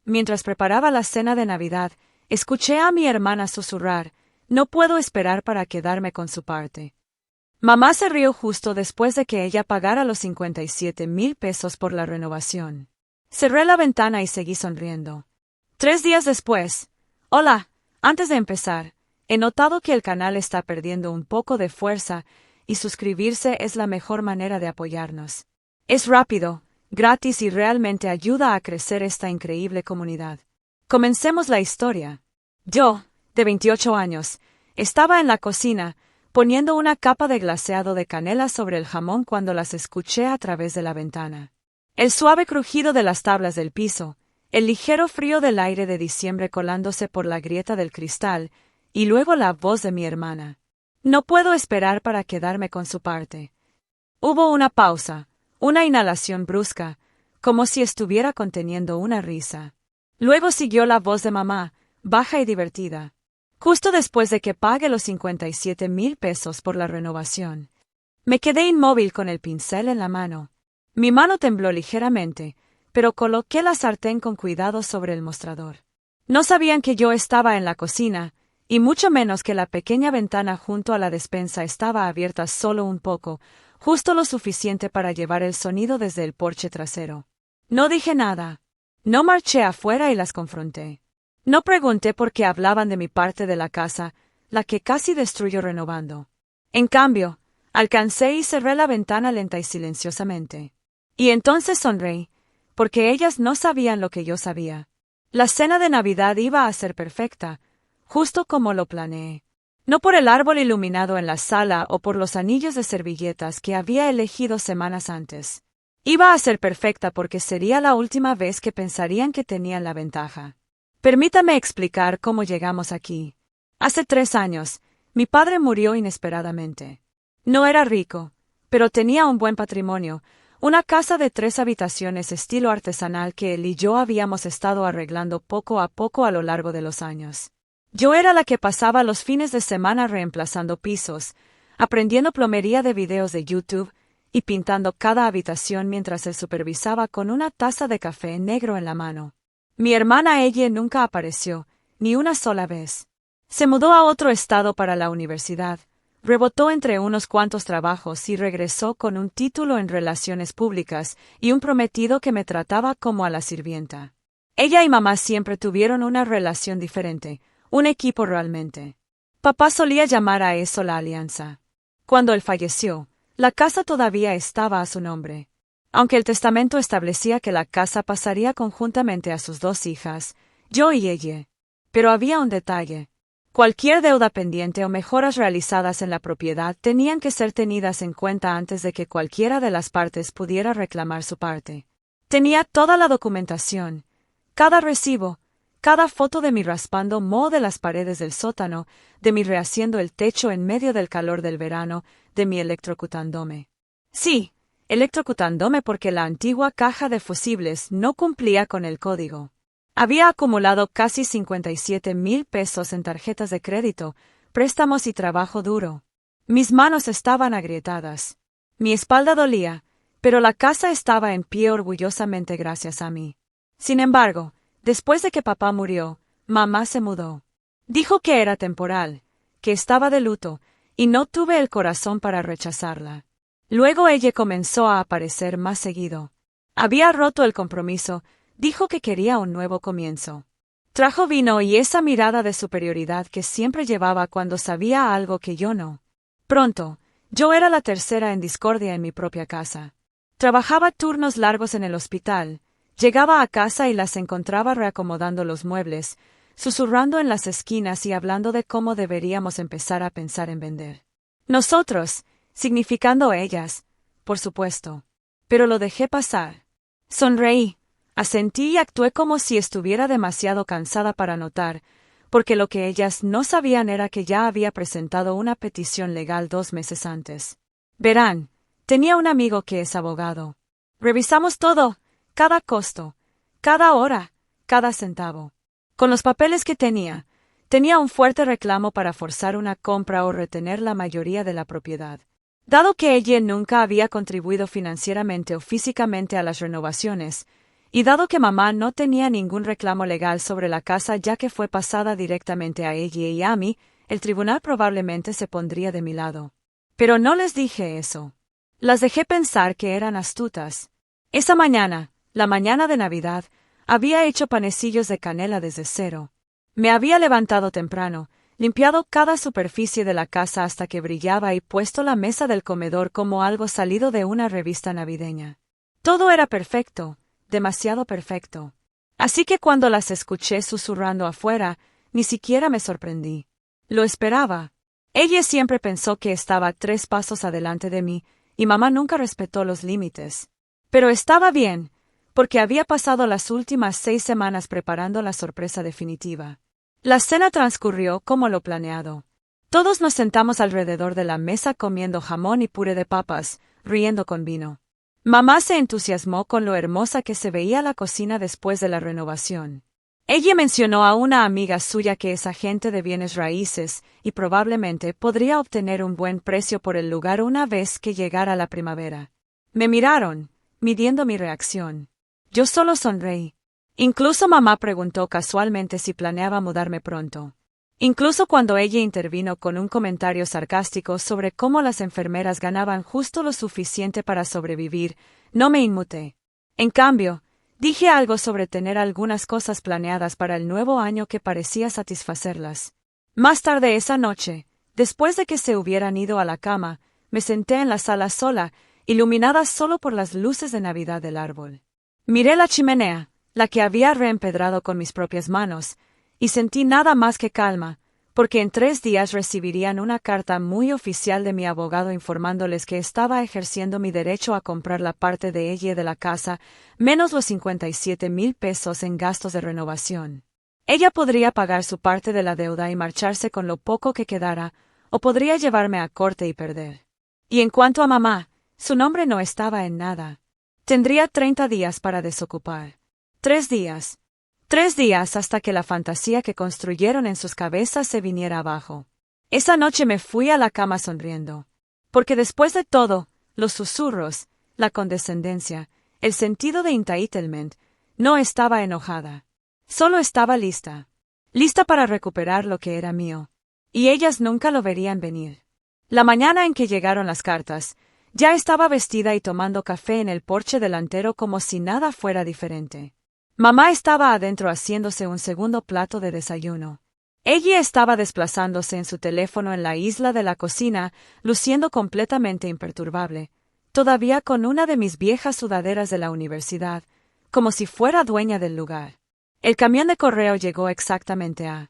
Mientras preparaba la cena de Navidad, escuché a mi hermana susurrar: «No puedo esperar para quedarme con su parte». Mamá se rió justo después de que ella pagara los 57,000 pesos por la renovación. Cerré la ventana y seguí sonriendo. 3 días después. Hola, antes de empezar, he notado que el canal está perdiendo un poco de fuerza y suscribirse es la mejor manera de apoyarnos. Es rápido, gratis y realmente ayuda a crecer esta increíble comunidad. Comencemos la historia. Yo, de 28 años, estaba en la cocina, poniendo una capa de glaseado de canela sobre el jamón cuando las escuché a través de la ventana. El suave crujido de las tablas del piso, el ligero frío del aire de diciembre colándose por la grieta del cristal, y luego la voz de mi hermana. No puedo esperar para quedarme con su parte. Hubo una pausa, una inhalación brusca, como si estuviera conteniendo una risa. Luego siguió la voz de mamá, baja y divertida. Justo después de que pague los 57,000 pesos por la renovación. Me quedé inmóvil con el pincel en la mano. Mi mano tembló ligeramente, pero coloqué la sartén con cuidado sobre el mostrador. No sabían que yo estaba en la cocina, y mucho menos que la pequeña ventana junto a la despensa estaba abierta solo un poco, justo lo suficiente para llevar el sonido desde el porche trasero. No dije nada. No marché afuera y las confronté. No pregunté por qué hablaban de mi parte de la casa, la que casi destruyó renovando. En cambio, alcancé y cerré la ventana lenta y silenciosamente. Y entonces sonreí, porque ellas no sabían lo que yo sabía. La cena de Navidad iba a ser perfecta, justo como lo planeé. No por el árbol iluminado en la sala o por los anillos de servilletas que había elegido semanas antes. Iba a ser perfecta porque sería la última vez que pensarían que tenían la ventaja. Permítame explicar cómo llegamos aquí. Hace 3 años, mi padre murió inesperadamente. No era rico, pero tenía un buen patrimonio, una casa de 3 habitaciones estilo artesanal que él y yo habíamos estado arreglando poco a poco a lo largo de los años. Yo era la que pasaba los fines de semana reemplazando pisos, aprendiendo plomería de videos de YouTube y pintando cada habitación mientras él supervisaba con una taza de café negro en la mano. Mi hermana ella nunca apareció, ni una sola vez. Se mudó a otro estado para la universidad, rebotó entre unos cuantos trabajos y regresó con un título en relaciones públicas y un prometido que me trataba como a la sirvienta. Ella y mamá siempre tuvieron una relación diferente, un equipo realmente. Papá solía llamar a eso la alianza. Cuando él falleció, la casa todavía estaba a su nombre. Aunque el testamento establecía que la casa pasaría conjuntamente a sus 2 hijas, yo y ella. Pero había un detalle. Cualquier deuda pendiente o mejoras realizadas en la propiedad tenían que ser tenidas en cuenta antes de que cualquiera de las partes pudiera reclamar su parte. Tenía toda la documentación, cada recibo, cada foto de mi raspando moho de las paredes del sótano, de mi rehaciendo el techo en medio del calor del verano, de mi electrocutándome. Sí, electrocutándome porque la antigua caja de fusibles no cumplía con el código. Había acumulado casi 57,000 pesos en tarjetas de crédito, préstamos y trabajo duro. Mis manos estaban agrietadas. Mi espalda dolía, pero la casa estaba en pie orgullosamente gracias a mí. Sin embargo, después de que papá murió, mamá se mudó. Dijo que era temporal, que estaba de luto, y no tuve el corazón para rechazarla. Luego ella comenzó a aparecer más seguido. Había roto el compromiso, dijo que quería un nuevo comienzo. Trajo vino y esa mirada de superioridad que siempre llevaba cuando sabía algo que yo no. Pronto, yo era la tercera en discordia en mi propia casa. Trabajaba turnos largos en el hospital, llegaba a casa y las encontraba reacomodando los muebles, susurrando en las esquinas y hablando de cómo deberíamos empezar a pensar en vender. Nosotros, significando ellas, por supuesto. Pero lo dejé pasar. Sonreí, asentí y actué como si estuviera demasiado cansada para notar, porque lo que ellas no sabían era que ya había presentado una petición legal 2 meses antes. Verán, tenía un amigo que es abogado. Revisamos todo, cada costo, cada hora, cada centavo. Con los papeles que tenía un fuerte reclamo para forzar una compra o retener la mayoría de la propiedad. Dado que ella nunca había contribuido financieramente o físicamente a las renovaciones, Y dado que mamá no tenía ningún reclamo legal sobre la casa ya que fue pasada directamente a ella y a mí, el tribunal probablemente se pondría de mi lado. Pero no les dije eso. Las dejé pensar que eran astutas. Esa mañana, la mañana de Navidad, había hecho panecillos de canela desde cero. Me había levantado temprano, limpiado cada superficie de la casa hasta que brillaba y puesto la mesa del comedor como algo salido de una revista navideña. Todo era perfecto, demasiado perfecto. Así que cuando las escuché susurrando afuera, ni siquiera me sorprendí. Lo esperaba. Ella siempre pensó que estaba 3 pasos adelante de mí, y mamá nunca respetó los límites. Pero estaba bien, porque había pasado las últimas 6 semanas preparando la sorpresa definitiva. La cena transcurrió como lo planeado. Todos nos sentamos alrededor de la mesa comiendo jamón y puré de papas, riendo con vino. Mamá se entusiasmó con lo hermosa que se veía la cocina después de la renovación. Ella mencionó a una amiga suya que es agente de bienes raíces y probablemente podría obtener un buen precio por el lugar una vez que llegara la primavera. Me miraron, midiendo mi reacción. Yo solo sonreí. Incluso mamá preguntó casualmente si planeaba mudarme pronto. Incluso cuando ella intervino con un comentario sarcástico sobre cómo las enfermeras ganaban justo lo suficiente para sobrevivir, no me inmuté. En cambio, dije algo sobre tener algunas cosas planeadas para el nuevo año que parecía satisfacerlas. Más tarde esa noche, después de que se hubieran ido a la cama, me senté en la sala sola, iluminada solo por las luces de Navidad del árbol. Miré la chimenea, la que había reempedrado con mis propias manos, y sentí nada más que calma, porque en 3 días recibirían una carta muy oficial de mi abogado informándoles que estaba ejerciendo mi derecho a comprar la parte de ella y de la casa, menos los 57,000 pesos en gastos de renovación. Ella podría pagar su parte de la deuda y marcharse con lo poco que quedara, o podría llevarme a corte y perder. Y en cuanto a mamá, su nombre no estaba en nada. Tendría 30 días para desocupar. 3 días. 3 días hasta que la fantasía que construyeron en sus cabezas se viniera abajo. Esa noche me fui a la cama sonriendo. Porque después de todo, los susurros, la condescendencia, el sentido de entitlement, no estaba enojada. Solo estaba lista. Lista para recuperar lo que era mío. Y ellas nunca lo verían venir. La mañana en que llegaron las cartas, ya estaba vestida y tomando café en el porche delantero como si nada fuera diferente. Mamá estaba adentro haciéndose un segundo plato de desayuno. Ella estaba desplazándose en su teléfono en la isla de la cocina, luciendo completamente imperturbable, todavía con una de mis viejas sudaderas de la universidad, como si fuera dueña del lugar. El camión de correo llegó exactamente a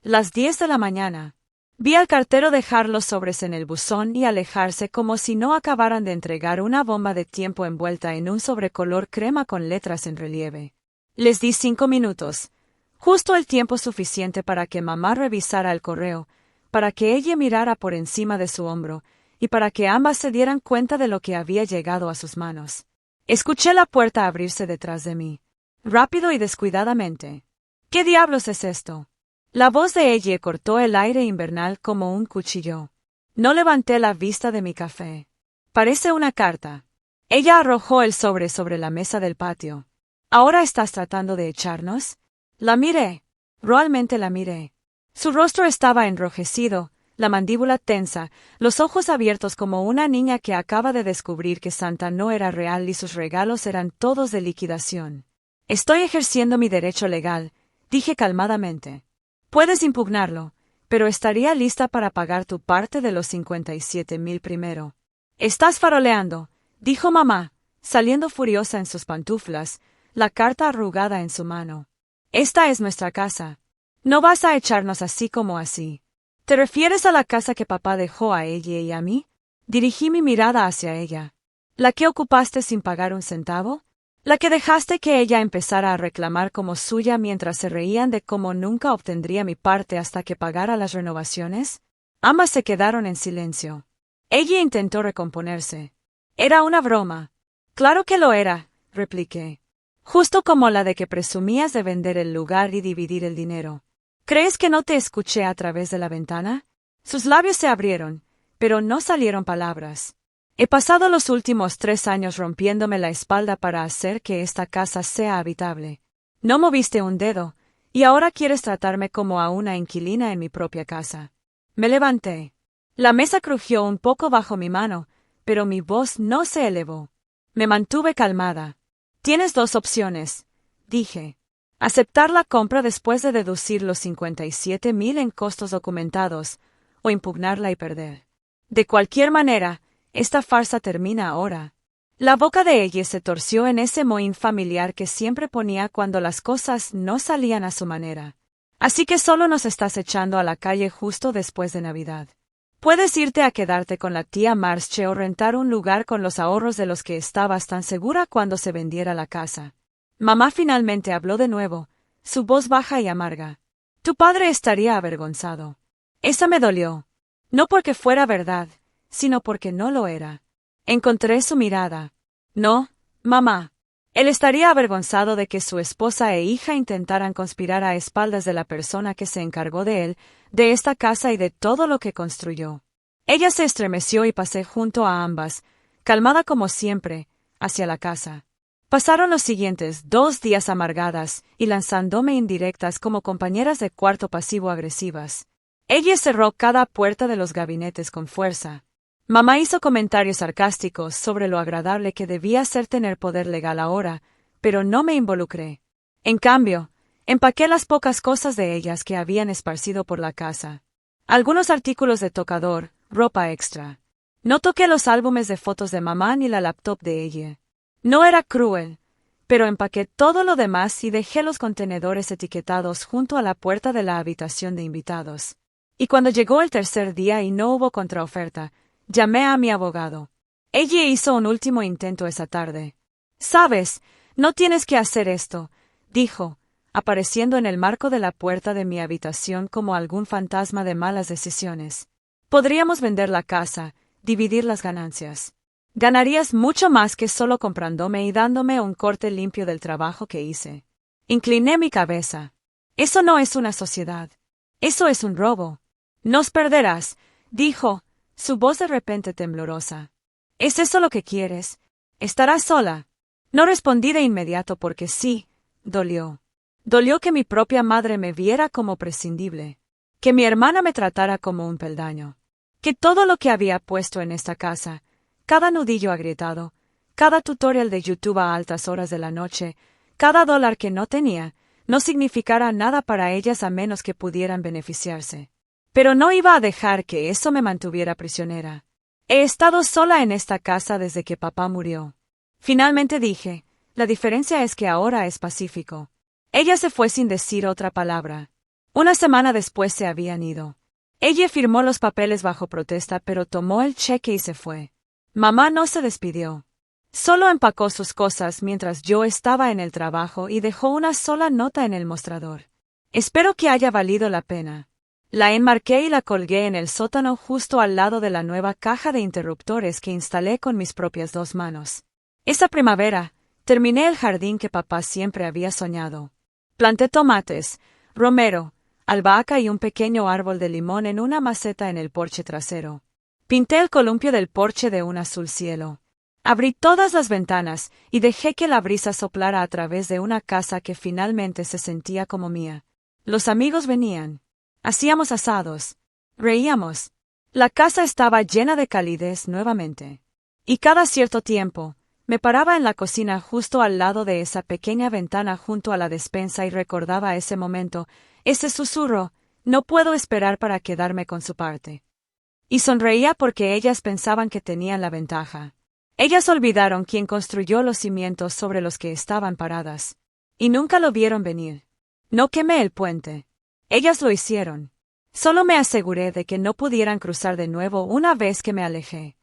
las 10 de la mañana. Vi al cartero dejar los sobres en el buzón y alejarse como si no acabaran de entregar una bomba de tiempo envuelta en un sobre color crema con letras en relieve. Les di 5 minutos, justo el tiempo suficiente para que mamá revisara el correo, para que ella mirara por encima de su hombro, y para que ambas se dieran cuenta de lo que había llegado a sus manos. Escuché la puerta abrirse detrás de mí, rápido y descuidadamente. ¿Qué diablos es esto? La voz de ella cortó el aire invernal como un cuchillo. No levanté la vista de mi café. Parece una carta. Ella arrojó el sobre la mesa del patio. ¿Ahora estás tratando de echarnos? La miré. Realmente la miré. Su rostro estaba enrojecido, la mandíbula tensa, los ojos abiertos como una niña que acaba de descubrir que Santa no era real y sus regalos eran todos de liquidación. Estoy ejerciendo mi derecho legal, dije calmadamente. Puedes impugnarlo, pero estaría lista para pagar tu parte de los 57,000 primero. Estás faroleando, dijo mamá, saliendo furiosa en sus pantuflas, la carta arrugada en su mano. Esta es nuestra casa. No vas a echarnos así como así. ¿Te refieres a la casa que papá dejó a ella y a mí? Dirigí mi mirada hacia ella. ¿La que ocupaste sin pagar un centavo? ¿La que dejaste que ella empezara a reclamar como suya mientras se reían de cómo nunca obtendría mi parte hasta que pagara las renovaciones? Ambas se quedaron en silencio. Ella intentó recomponerse. Era una broma. Claro que lo era, repliqué. Justo como la de que presumías de vender el lugar y dividir el dinero. ¿Crees que no te escuché a través de la ventana? Sus labios se abrieron, pero no salieron palabras. He pasado los últimos 3 años rompiéndome la espalda para hacer que esta casa sea habitable. No moviste un dedo, y ahora quieres tratarme como a una inquilina en mi propia casa. Me levanté. La mesa crujió un poco bajo mi mano, pero mi voz no se elevó. Me mantuve calmada. Tienes 2 opciones, dije. Aceptar la compra después de deducir los 57,000 en costos documentados, o impugnarla y perder. De cualquier manera, esta farsa termina ahora. La boca de ella se torció en ese mohín familiar que siempre ponía cuando las cosas no salían a su manera. Así que solo nos estás echando a la calle justo después de Navidad. Puedes irte a quedarte con la tía Marche o rentar un lugar con los ahorros de los que estabas tan segura cuando se vendiera la casa. Mamá finalmente habló de nuevo, su voz baja y amarga. Tu padre estaría avergonzado. Esa me dolió. No porque fuera verdad, sino porque no lo era. Encontré su mirada. No, mamá. Él estaría avergonzado de que su esposa e hija intentaran conspirar a espaldas de la persona que se encargó de él, de esta casa y de todo lo que construyó. Ella se estremeció y pasé junto a ambas, calmada como siempre, hacia la casa. Pasaron los siguientes 2 días amargadas y lanzándome indirectas como compañeras de cuarto pasivo-agresivas. Ella cerró cada puerta de los gabinetes con fuerza. Mamá hizo comentarios sarcásticos sobre lo agradable que debía ser tener poder legal ahora, pero no me involucré. En cambio, empaqué las pocas cosas de ellas que habían esparcido por la casa. Algunos artículos de tocador, ropa extra. No toqué los álbumes de fotos de mamá ni la laptop de ella. No era cruel, pero empaqué todo lo demás y dejé los contenedores etiquetados junto a la puerta de la habitación de invitados. Y cuando llegó el tercer día y no hubo contraoferta, llamé a mi abogado. Ella hizo un último intento esa tarde. «Sabes, no tienes que hacer esto», dijo, apareciendo en el marco de la puerta de mi habitación como algún fantasma de malas decisiones. «Podríamos vender la casa, dividir las ganancias. Ganarías mucho más que solo comprándome y dándome un corte limpio del trabajo que hice». Incliné mi cabeza. «Eso no es una sociedad. Eso es un robo. Nos perderás», dijo, su voz de repente temblorosa. «¿Es eso lo que quieres? ¿Estarás sola?» No respondí de inmediato porque sí, dolió. Dolió que mi propia madre me viera como prescindible. Que mi hermana me tratara como un peldaño. Que todo lo que había puesto en esta casa, cada nudillo agrietado, cada tutorial de YouTube a altas horas de la noche, cada dólar que no tenía, no significara nada para ellas a menos que pudieran beneficiarse. Pero no iba a dejar que eso me mantuviera prisionera. He estado sola en esta casa desde que papá murió. Finalmente dije, la diferencia es que ahora es pacífico. Ella se fue sin decir otra palabra. Una semana después se habían ido. Ella firmó los papeles bajo protesta pero tomó el cheque y se fue. Mamá no se despidió. Solo empacó sus cosas mientras yo estaba en el trabajo y dejó una sola nota en el mostrador. Espero que haya valido la pena. La enmarqué y la colgué en el sótano justo al lado de la nueva caja de interruptores que instalé con mis propias 2 manos. Esa primavera, terminé el jardín que papá siempre había soñado. Planté tomates, romero, albahaca y un pequeño árbol de limón en una maceta en el porche trasero. Pinté el columpio del porche de un azul cielo. Abrí todas las ventanas y dejé que la brisa soplara a través de una casa que finalmente se sentía como mía. Los amigos venían. Hacíamos asados. Reíamos. La casa estaba llena de calidez nuevamente. Y cada cierto tiempo, me paraba en la cocina justo al lado de esa pequeña ventana junto a la despensa y recordaba ese momento, ese susurro, no puedo esperar para quedarme con su parte. Y sonreía porque ellas pensaban que tenían la ventaja. Ellas olvidaron quién construyó los cimientos sobre los que estaban paradas. Y nunca lo vieron venir. No quemé el puente. Ellas lo hicieron. Solo me aseguré de que no pudieran cruzar de nuevo una vez que me alejé.